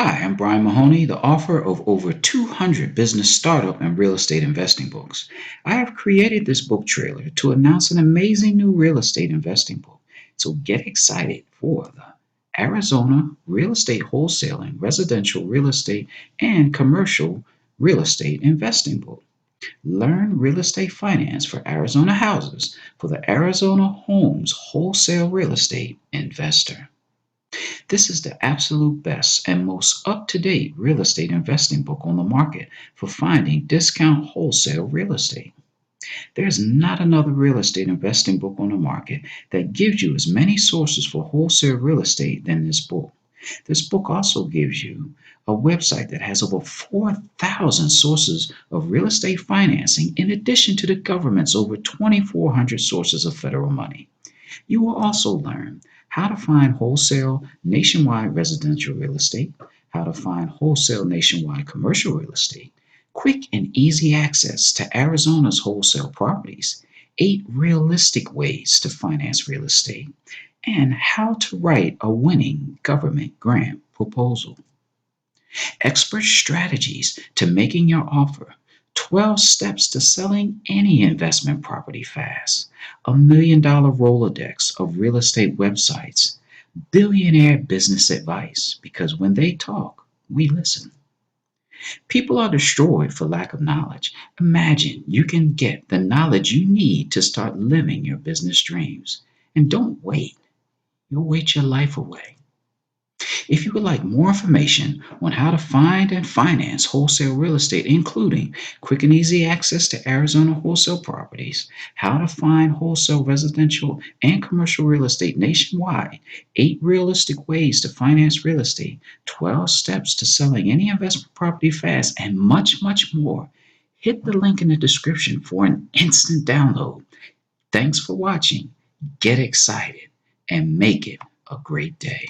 Hi, I'm Brian Mahoney, the author of over 200 business startup and real estate investing books. I have created this book trailer to announce an amazing new real estate investing book. So get excited for the Arizona Real Estate Wholesaling, Residential Real Estate, and Commercial Real Estate Investing Book. Learn real estate finance for Arizona houses for the Arizona Homes Wholesale Real Estate Investor. This is the absolute best and most up to date real estate investing book on the market for finding discount wholesale real estate. There's not another real estate investing book on the market that gives you as many sources for wholesale real estate than this book. This book also gives you a website that has over 4,000 sources of real estate financing in addition to the government's over 2,400 sources of federal money. You will also learn how to find wholesale nationwide residential real estate, how to find wholesale nationwide commercial real estate, quick and easy access to Arizona's wholesale properties, 8 realistic ways to finance real estate, and how to write a winning government grant proposal. Expert strategies to making your offer, 12 steps to selling any investment property fast, $1 million Rolodex of real estate websites, billionaire business advice, because when they talk, we listen. People are destroyed for lack of knowledge. Imagine you can get the knowledge you need to start living your business dreams. And don't wait, you'll wait your life away. If you would like more information on how to find and finance wholesale real estate, including quick and easy access to Arizona wholesale properties, how to find wholesale residential and commercial real estate nationwide, 8 realistic ways to finance real estate, 12 steps to selling any investment property fast, and much, much more, hit the link in the description for an instant download. Thanks for watching. Get excited and make it a great day.